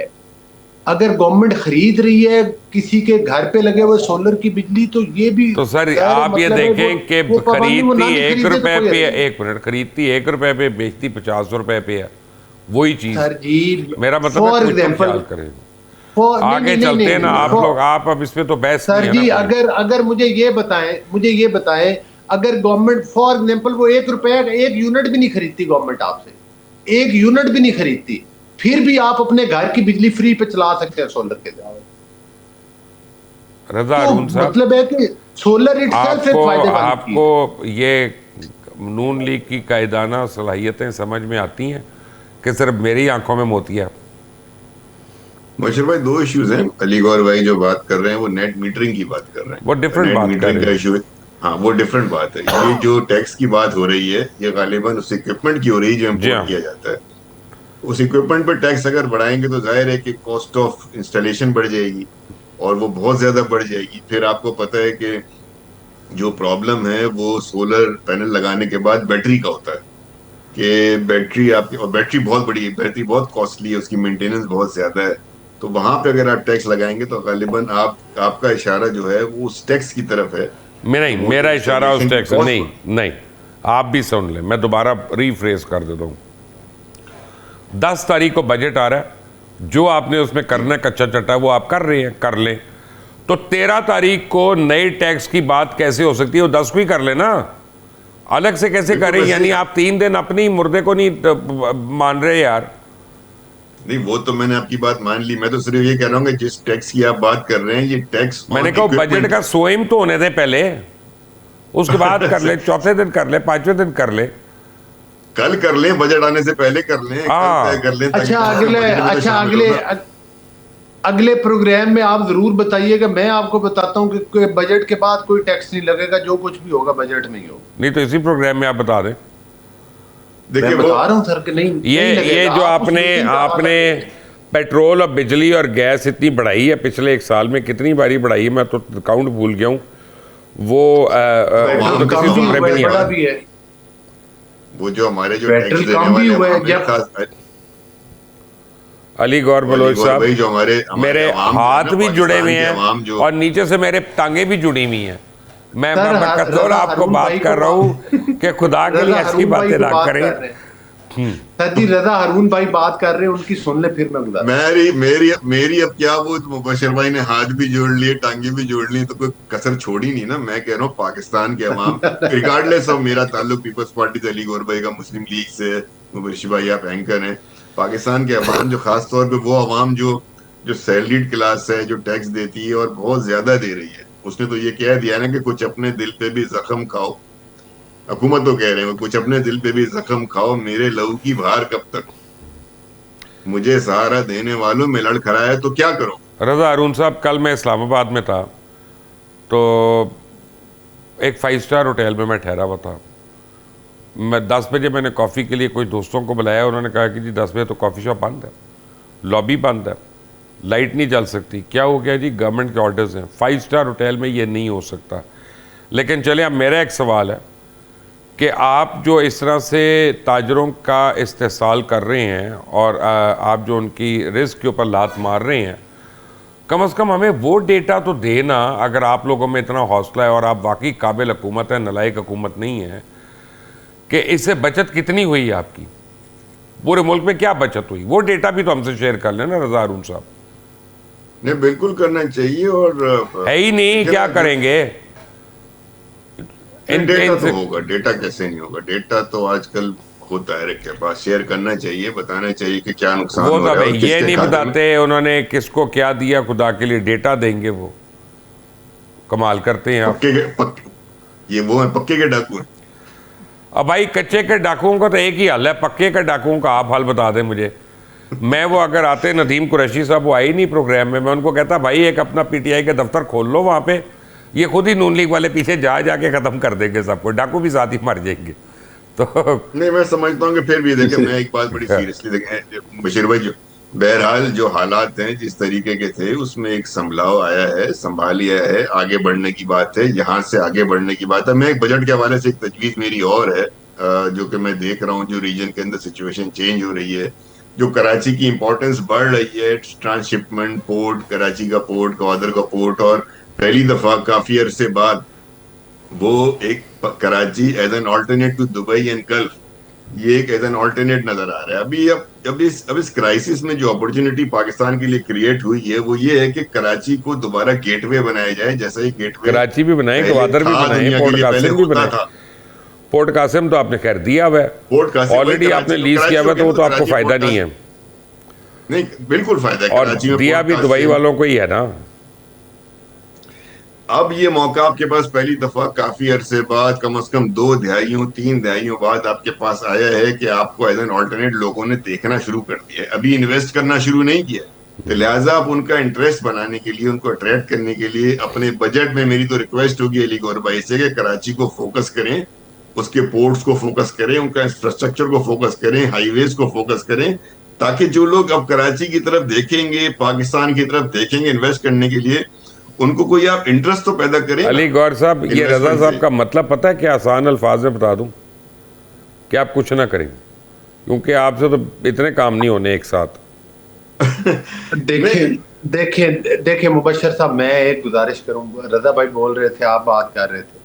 अगर गवर्नमेंट खरीद रही है किसी के घर पे लगे हुए सोलर की बिजली, तो ये भी तो सर आप ये देखें कि खरीदती 1 रुपए पे, 1 मिनट, खरीदती 1 रुपए पे, बेचती 50 रुपए पे है, वही चीज। सर जी, मेरा मतलब फॉर है, एग्जाम्पल आगे चलते हैं ना आप लोग, आप अब इसमें तो बहस सर जी, अगर मुझे ये बताएं, अगर गवर्नमेंट फॉर एग्जाम्पल वो 1 रुपया 1 यूनिट भी नहीं खरीदती, गवर्नमेंट आपसे 1 यूनिट भी नहीं खरीदती, फिर भी आप अपने घर की बिजली फ्री पे चला सकते हैं सोलर के द्वारा। रजा अरुण साहब, मतलब है कि सोलर इटसेल्फ एक फायदे वाली आपको ये नून लीग की कायदाना सलाहियतें समझ में आती हैं कि सिर्फ मेरी आंखों में मोतिया? बशीर भाई, 2 इश्यूज हैं। अली गौर भाई जो बात कर रहे हैं वो नेट मीटरिंग की बात कर रहे हैं, वो डिफरेंट बात कर रहे हैं। इशू है। हाँ, वो डिफरेंट बात है। ये जो टैक्स की बात हो रही है, ये गालिबन उस इक्विपमेंट की हो रही है जो इम्पोर्ट किया जाता है। उस इक्विपमेंट पर टैक्स अगर बढ़ाएंगे तो जाहिर है कि कॉस्ट ऑफ इंस्टॉलेशन बढ़ जाएगी और वो बहुत ज्यादा बढ़ जाएगी। फिर आपको पता है कि जो प्रॉब्लम है वो सोलर पैनल लगाने के बाद बैटरी का होता है कि बैटरी आपकी, और बैटरी बहुत बड़ी है, बैटरी बहुत कॉस्टली है, उसकी मेंटेनेंस बहुत ज्यादा है। तो वहां पे अगर आप टैक्स लगाएंगे तो गालिबन आपका इशारा जो है वो उस टैक्स की तरफ है। नहीं, मेरा इशारा उस टैक्स नहीं, आप भी सुन लें, मैं दोबारा रीफ्रेज कर देता हूँ। 10 तारीख को बजट आ रहा है, जो आपने उसमें करना कच्चा चट्टा वो आप कर रहे हैं, कर लें। तो 13 तारीख को नए टैक्स की बात कैसे हो सकती है? वो 10 को ही कर लेना, अलग से कैसे करें? यानी आप 3 दिन अपनी मुर्दे को नहीं मान रहे यार। नहीं, वो तो मैंने आपकी बात मान ली। मैं तो सिर्फ ये कह रहा हूँ कि जिस टैक्स की आप बात कर रहे हैं, ये टैक्स मैंने कहा बजट का सोइम तो होने दे पहले, उसके बाद कर ले, चौथे दिन कर ले, 5वें दिन कर ले, कल कर लें, बजट आने से पहले कर लें, कल तय कर लें। अगले प्रोग्राम में आप जरूर बताइएगा, मैं आपको बताता हूँ कि बजट के बाद कोई टैक्स नहीं लगेगा, जो कुछ भी होगा बजट में ही होगा। नहीं तो इसी प्रोग्राम में आप बता दें। देखिए, मैं बता रहा हूँ सर कि नहीं, ये जो आपने पेट्रोल और बिजली और गैस इतनी बढ़ाई है पिछले 1 साल में, कितनी बारी बढ़ाई है मैं तो काउंट भूल गया हूँ। वो तो किसी जुमरे में नहीं आ रहा। वो जो हमारे जो पेट्रोल कम भी हुआ है। अली गौर बलोच साहब, जो हमारे मेरे हाथ भी जुड़े हुए हैं और नीचे से मेरे टांगे भी जुड़ी हुई हैं। मैं आपको बात कर रहा हूँ कि खुदा के लिए ऐसी बातें ना करें। सर जी, रजा हारून भाई बात कर रहे हैं, उनकी सुन ले, फिर मैं बता। मेरी अब क्या, वो मुबशर भाई ने हाथ भी जोड़ लिए, टांगे भी जोड़ लिए, तो कोई कसर छोड़ी नहीं ना। मैं कह रहा हूँ पाकिस्तान के अवाम, रिगार्डलेस ऑफ मेरा ताल्लुक पीपल्स पार्टी से, अली गौर भाई का मुस्लिम लीग से, मुबशर भाई आप एंकर हैं, पाकिस्तान के अवाम जो खास तौर पे वो अवाम जो सैलरीड क्लास है, जो टैक्स देती है और बहुत ज्यादा दे रही है, उसने तो ये कह दिया ना कि कुछ अपने दिल पे भी जख्म खाओ। हुकूमत तो कह रहे हैं कुछ अपने दिल पे भी जख्म खाओ, मेरे लहू की भार कब तक, मुझे सहारा देने वालों में लड़ खड़ा है तो क्या करो। रजा अरुण साहब, कल मैं इस्लामाबाद में था तो एक 5 स्टार होटल में मैं ठहरा हुआ था। मैं 10 बजे मैंने कॉफ़ी के लिए कोई दोस्तों को बुलाया, उन्होंने कहा कि जी 10 बजे तो कॉफ़ी शॉप बंद है, लॉबी बंद है, लाइट नहीं जल सकती। क्या हो गया जी? गवर्नमेंट के ऑर्डर्स हैं, 5 स्टार होटल में ये नहीं हो सकता। लेकिन चलिए, अब मेरा एक सवाल है कि आप जो इस तरह से ताजरों का इस्तेसाल कर रहे हैं और आप जो उनकी रिस्क के ऊपर लात मार रहे हैं, कम से कम हमें वो डेटा तो देना, अगर आप लोगों में इतना हौसला है और आप वाकई काबिल हुकूमत है, नलायक हुकूमत नहीं है, कि इससे बचत कितनी हुई आपकी, पूरे मुल्क में क्या बचत हुई, वो डेटा भी तो हमसे शेयर कर लेना रजा अरुण साहब। नहीं, बिल्कुल करना चाहिए। और है ही नहीं, क्या करेंगे? डेटा तो होगा, डेटा कैसे नहीं होगा? डेटा तो आजकल होता है के पास, शेयर करना चाहिए, बताना चाहिए कि क्या नुकसान हो रहा है। ये नहीं बताते उन्होंने किसको क्या दिया, खुदा के लिए डेटा देंगे, वो कमाल करते हैं आप। ये वो है पक्के के डाकू। अब भाई कच्चे के डाकुओं का तो एक ही हाल है, पक्के के डाकुओं का आप हाल बता दें मुझे। मैं वो अगर आते नदीम कुरैशी साहब, वो आई नहीं प्रोग्राम में, मैं उनको कहता भाई एक अपना पीटीआई का दफ्तर खोल लो वहाँ पे, ये खुद ही नून लीग वाले पीछे जाके ख़त्म कर देंगे सबको, डाकू भी साथ ही मर जाएंगे। तो नहीं, मैं समझता हूँ कि फिर भी देखें, मैं एक बात बड़ी सीरियसली देखें बशीर भाई, जो बहरहाल जो हालात हैं जिस तरीके के थे, उसमें एक संभलाव आया है, संभाल लिया है, आगे बढ़ने की बात है, यहाँ से आगे बढ़ने की बात है। मैं एक बजट के हवाले से एक तजवीज़ मेरी और है, जो कि मैं देख रहा हूँ, जो रीजन के अंदर सिचुएशन चेंज हो रही है, जो कराची की इंपॉर्टेंस बढ़ रही है, ट्रांसशिपमेंट पोर्ट, कराची का पोर्ट, ग्वादर का पोर्ट, और पहली दफा काफी अरसे बाद वो एक Karachi as an alternate to Dubai and Gulf, ये एक एज एन ऑल्टरनेट नजर आ रहा है। अब इस क्राइसिस में जो अपॉर्चुनिटी पाकिस्तान के लिए क्रिएट हुई है वो ये है कि कराची को दोबारा गेटवे बनाया जाए, जैसा ही गेटवे कराची भी बनाए, ग्वादर भी बनाए, पोर्ट कासिम भी बनाए। पोर्ट कासिम तो आपने खैर दिया हुआ है, पोर्ट कासिम ऑलरेडी आपने लीज किया हुआ, तो वो तो आपको फायदा नहीं है। नहीं, बिल्कुल फायदा है, और कराची में दिया भी दुबई वालों को ही है ना। अब ये मौका आपके पास पहली दफा काफी अरसे बाद, कम से कम 2 दहाइयों 3 दहाइयों बाद आपके पास आया है कि आपको एज एन ऑल्टरनेट लोगों ने देखना शुरू कर दिया है, अभी इन्वेस्ट करना शुरू नहीं किया। तो लिहाजा आप उनका इंटरेस्ट बनाने के लिए, उनको अट्रैक्ट करने के लिए अपने बजट में मेरी तो रिक्वेस्ट होगी अली गौर भाई से कि कराची को फोकस करें, उसके पोर्ट्स को फोकस करें, उनका इंफ्रास्ट्रक्चर को फोकस करें, हाईवेज को फोकस करें, ताकि जो लोग अब कराची की तरफ देखेंगे, पाकिस्तान की तरफ देखेंगे इन्वेस्ट करने के लिए, उनको कोई आप इंटरेस्ट तो पैदा करें। अली गौर साहब, ये रजा साहब का मतलब पता है क्या? आसान अल्फाज में बता दूं कि आप कुछ ना करें, क्योंकि आपसे तो इतने काम नहीं होने एक साथ। देखिए मुबशर साहब, मैं एक गुजारिश करूंगा, रजा भाई बोल रहे थे, आप बात कर रहे थे,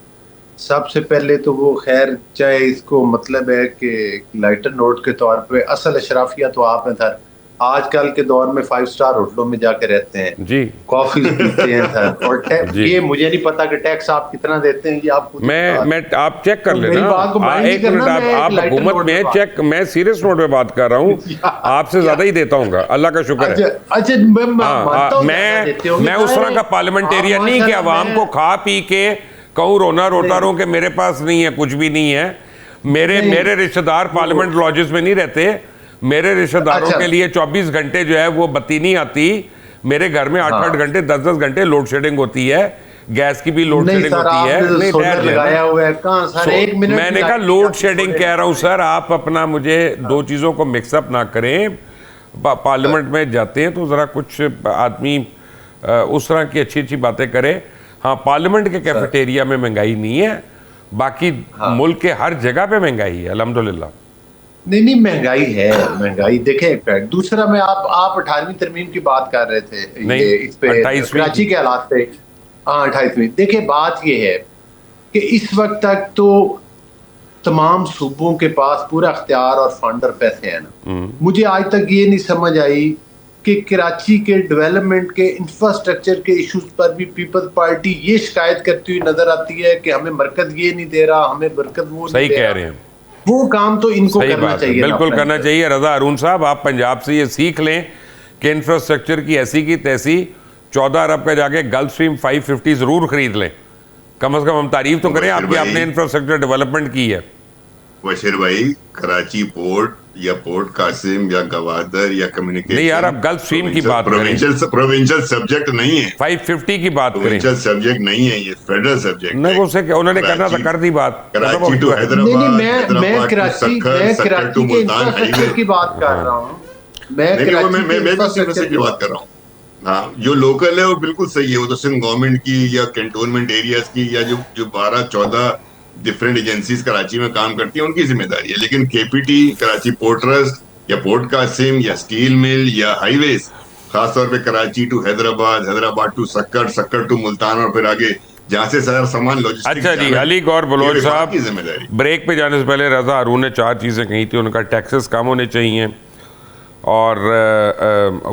सबसे पहले तो वो खैर, चाहे इसको मतलब है कि लाइटर नोट के तौर पे असल अशराफिया तो आप हैं सर, आजकल के दौर में 5 स्टार होटलों में जाके रहते हैं जी, कॉफी पीते हैं सर, और ये मुझे नहीं पता कि टैक्स आप कितना देते हैं, ये आप मैं आप चेक कर तो लेना, एक मिनट, आप हुकूमत में चेक, मैं सीरियस नोट पे बात कर रहा हूँ, आपसे ज्यादा ही देता हूँ, अल्लाह का शुक्र है। अच्छा, मैं उस तरह का पार्लियामेंटेरियन नहीं कि अवाम को खा पी के कहूँ रोना रोता रहूं कि मेरे पास नहीं है, कुछ भी नहीं है। मेरे रिश्तेदार पार्लियामेंट लॉजेस में नहीं रहते, मेरे रिश्तेदारों के लिए 24 घंटे जो है वो बत्ती नहीं आती, मेरे घर में 8-8 घंटे 10-10 घंटे लोड शेडिंग होती है, गैस की भी लोड शेडिंग होती है। नहीं, लगाया हुआ है कहां सर, एक मिनट मैंने कहा लोड शेडिंग कह रहा हूं सर, आप अपना मुझे दो चीजों को मिक्सअप ना करें। पार्लियामेंट में जाते हैं तो जरा कुछ आदमी उस तरह की अच्छी अच्छी बातें करे। हाँ, पार्लियामेंट के कैफेटेरिया में महंगाई नहीं है, बाकी मुल्क के हर जगह पे महंगाई है अल्हम्दुलिल्लाह। नहीं, महंगाई है, महंगाई देखे। दूसरा में आप 18वीं तरमीम की बात कर रहे थे, ये इस पे कराची के हालात पे। हाँ, 28वीं। देखिए बात ये है कि इस वक्त तक तो तमाम सूबों के पास पूरा अख्तियार और फंड और पैसे हैं ना, मुझे आज तक ये नहीं समझ आई कि कराची के डेवलपमेंट के इंफ्रास्ट्रक्चर के इश्यूज पर भी पीपल्स पार्टी ये शिकायत करती हुई नजर आती है कि हमें मरकज ये नहीं दे रहा, हमें मरकज वो नहीं दे रहा। सही कह रहे हैं, वो काम तो इनको करना चाहिए, बिल्कुल करना चाहिए। रजा अरून साहब, आप पंजाब से ये सीख लें कि इंफ्रास्ट्रक्चर की ऐसी की तैसी 14 अरब का जाके गल्फ स्ट्रीम 550 जरूर खरीद लें, कम से कम हम तारीफ तो करें आपकी, आपने इंफ्रास्ट्रक्चर डेवलपमेंट की है। बशीर भाई, कराची पोर्ट या पोर्ट कासिम या गवादर या कम्युनिकेशन, नहीं यार, आप गल्फ स्ट्रीम की बात करें, प्रोविंशियल सब्जेक्ट नहीं है, 550 की बात करें, प्रोविंशियल सब्जेक्ट नहीं है, ये फेडरल सब्जेक्ट नहीं। उसे उन्होंने करना था, कर दी बात। कराची टू हैदराबाद, मैं कराची के इंफ्रास्ट्रक्चर की बात कर रहा हूँ, मैं इंफ्रास्ट्रक्चर की बात कर रहा हूँ। हाँ, जो लोकल है वो बिल्कुल सही है, वो तो सिंध गवर्नमेंट की या कैंटोनमेंट एरियाज की या जो 12-14 डिफरेंट एजेंसीज कराची में काम करती हैं उनकी जिम्मेदारी है, लेकिन केपीटी, कराची पोर्ट ट्रस्ट या पोर्ट कासिम या स्टील मिल या हाईवेज, खासतौर पे Karachi to Hyderabad, Hyderabad to Sukkur, Sukkur to Multan और फिर आगे जहां से सारा सामान लॉजिस्टिक्स। अच्छा जी, अली गौर बलोच साहब की जिम्मेदारी। ब्रेक पे जाने से पहले रजा अरून ने 4 चीज़ें कही थी, उनका टैक्सेस कम होने चाहिए, और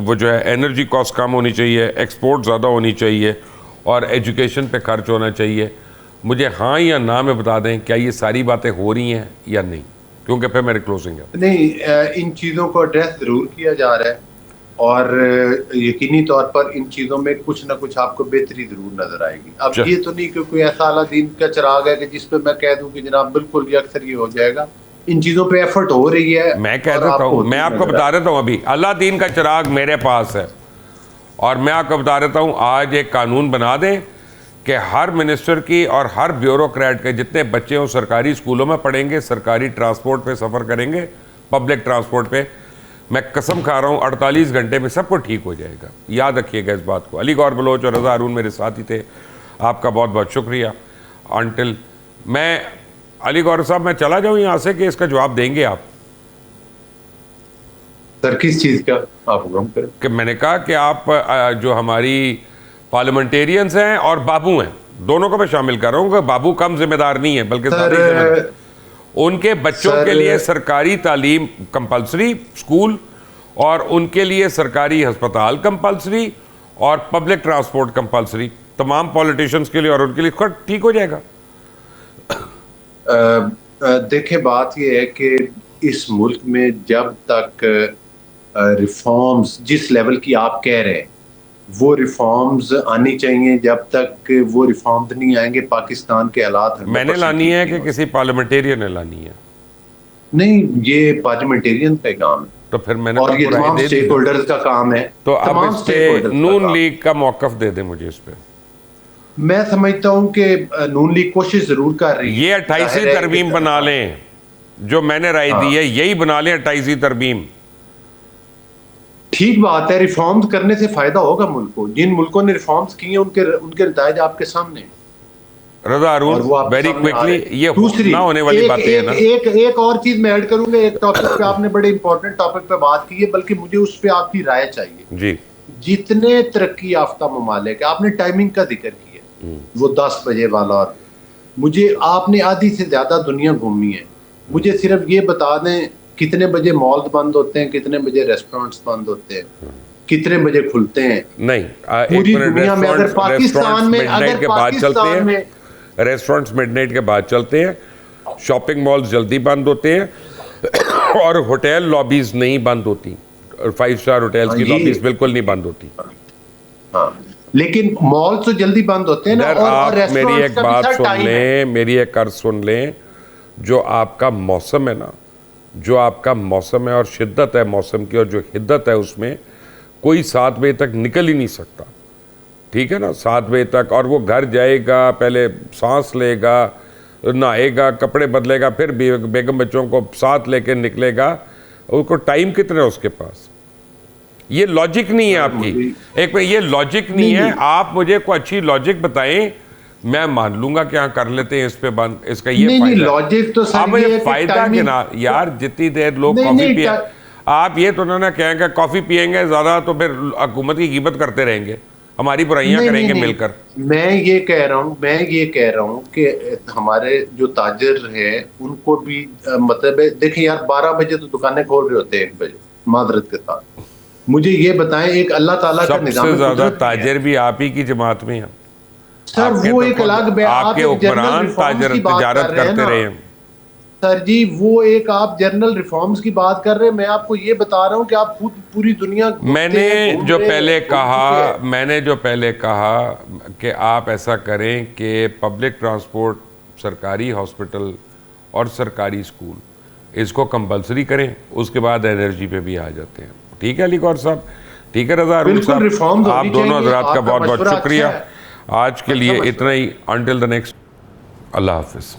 वो जो है एनर्जी कॉस्ट कम होनी चाहिए, एक्सपोर्ट ज़्यादा होनी चाहिए, और एजुकेशन पे खर्च होना चाहिए। मुझे हाँ या ना में बता दें, क्या ये सारी बातें हो रही हैं या नहीं, क्योंकि फिर मेरे क्लोजिंग है। नहीं, इन चीज़ों को एड्रेस ज़रूर किया जा रहा है, और यकीनी तौर पर इन चीज़ों में कुछ ना कुछ आपको बेहतरी ज़रूर नज़र आएगी। अब ये तो नहीं कि कोई ऐसा अलादीन का चिराग है कि जिस पे मैं कह दूं कि जनाब बिल्कुल ये अक्सर ये हो जाएगा। इन चीज़ों पे एफर्ट हो रही है, मैं कह देता हूँ, मैं आपको बता देता हूँ, अभी अलादीन का चिराग मेरे पास है, और मैं आपको बता देता हूँ, आज एक कानून बना दें कि हर मिनिस्टर की और हर ब्यूरोक्रेट के जितने बच्चे हो सरकारी स्कूलों में पढ़ेंगे, सरकारी ट्रांसपोर्ट पे सफ़र करेंगे, पब्लिक ट्रांसपोर्ट पे, मैं कसम खा रहा हूँ 48 घंटे में सब कुछ ठीक हो जाएगा। याद रखिएगा इस बात को। अली गौर बलोच और रजा अरून मेरे साथ ही थे, आपका बहुत बहुत शुक्रिया। अंटिल मैं अली गौर साहब, मैं चला जाऊँ यहाँ से कि इसका जवाब देंगे आप? सर किस चीज का आप हुक्म करें? कि मैंने कहा कि आप जो हमारी पार्लियामेंटेरियंस हैं और बाबू हैं, दोनों को मैं शामिल कर रहा हूँ कि बाबू कम जिम्मेदार नहीं है बल्कि ज़्यादा ही जिम्मेदार। उनके बच्चों के लिए सरकारी तालीम कंपलसरी स्कूल, और उनके लिए सरकारी अस्पताल कंपलसरी, और पब्लिक ट्रांसपोर्ट कंपलसरी तमाम पॉलिटिशियंस के लिए, और उनके लिए खुद ठीक हो जाएगा। देखिए बात यह है कि इस मुल्क में जब तक रिफॉर्म्स जिस लेवल की आप कह रहे हैं वो रिफॉर्म्स आनी चाहिए, जब तक वो रिफॉर्म्स नहीं आएंगे पाकिस्तान के हालात मैंने लानी है कि किसी पार्लियामेंटेरियन ने लानी है? नहीं, ये पार्लियामेंटेरियन का काम है, तो फिर मैंने और ये तमाम स्टेक होल्डर्स का काम है। तो अब इस पे नून लीग का मौकफ दे दे मुझे इस पे। मैं समझता हूं कि नून लीग कोशिश जरूर कर रही है। ये 28वीं तरमीम बना लें, जो मैंने राय दी है यही बना लें 28वीं तरमीम। ठीक बात है, रिफॉर्म्स करने से फायदा होगा मुल्क को। जिन मुल्कों ने रिफॉर्म्स किए उनके नतायज आपके सामने। रजा अरुण, वेरी क्विकली, ये दूसरी ना होने वाली बातें है ना। एक और चीज मैं ऐड करूंगा, एक टॉपिक पे आपने बड़े इंपॉर्टेंट टॉपिक पे बात की है, बल्कि मुझे उस पे आपकी राय चाहिए जी। जितने तरक्की याफ्ता ममालिक, आपने टाइमिंग का जिक्र किया, वो 10 बजे वाला, और मुझे आपने आधी से ज्यादा दुनिया घूमी है, मुझे सिर्फ ये बता दें कितने बजे मॉल बंद होते हैं, कितने बजे रेस्टोरेंट्स बंद होते हैं, कितने बजे खुलते हैं? नहीं, पूरी दुनिया में अगर पाकिस्तान में रेस्टोरेंट्स मिडनाइट के बाद चलते हैं, शॉपिंग मॉल्स जल्दी बंद होते हैं, और होटल लॉबीज नहीं बंद होती, और 5 स्टार होटल्स की लॉबीज बिल्कुल नहीं बंद होती। हाँ, लेकिन मॉल तो जल्दी बंद होते हैं ना। और मेरी एक बात सुन लें, मेरी एक अर्ज सुन लें, जो आपका मौसम है ना, जो आपका मौसम है और शिद्दत है मौसम की, और जो हिद्दत है उसमें कोई 7 बजे तक निकल ही नहीं सकता, ठीक है ना, 7 बजे तक। और वो घर जाएगा, पहले सांस लेगा, नहाएगा, कपड़े बदलेगा, फिर बेगम बच्चों को साथ लेकर निकलेगा, उसको टाइम कितना है उसके पास? ये लॉजिक नहीं है आपकी। एक पे ये लॉजिक नहीं है। आप मुझे कोई अच्छी लॉजिक बताएं, मैं मान लूंगा कि हाँ कर लेते हैं इस पे बंद, इसका ये फायदा। लॉजिक तो आप मुझे फायदा के ना यार, जितनी देर लोग कॉफी पिए, आप ये तो ना कहेंगे कॉफी पियेंगे ज्यादा तो फिर हुकूमत की गिबत करते रहेंगे, हमारी बुराइयां करेंगे मिलकर। मैं ये कह रहा हूँ कि हमारे जो ताजर है उनको भी मतलब देखिए यार, 12 बजे तो दुकानें खोल रहे होते हैं, 1 बजे, मादरत के साथ। मुझे ये बताएं, एक अल्लाह ताला का निजाम, सबसे ज्यादा ताजर भी आप ही की जमात में है सर। वो एक अलग आपके हुक्मरान ताजर तिजारत करते रहे हैं सर जी, वो एक आप जनरल रिफॉर्म्स की बात कर रहे हैं, मैं आपको ये बता रहा हूं कि आप खुद पूरी दुनिया मैंने जो पहले कहा कि आप ऐसा करें कि पब्लिक ट्रांसपोर्ट, सरकारी हॉस्पिटल और सरकारी स्कूल इसको कंपलसरी करें, उसके बाद एनर्जी पे भी आ जाते हैं। ठीक है अली गौर साहब, ठीक है रजा अरुण साहब, आप दोनों हजरात का बहुत बहुत शुक्रिया। आज के लिए इतना ही, अंटिल द नेक्स्ट, अल्लाह हाफिज।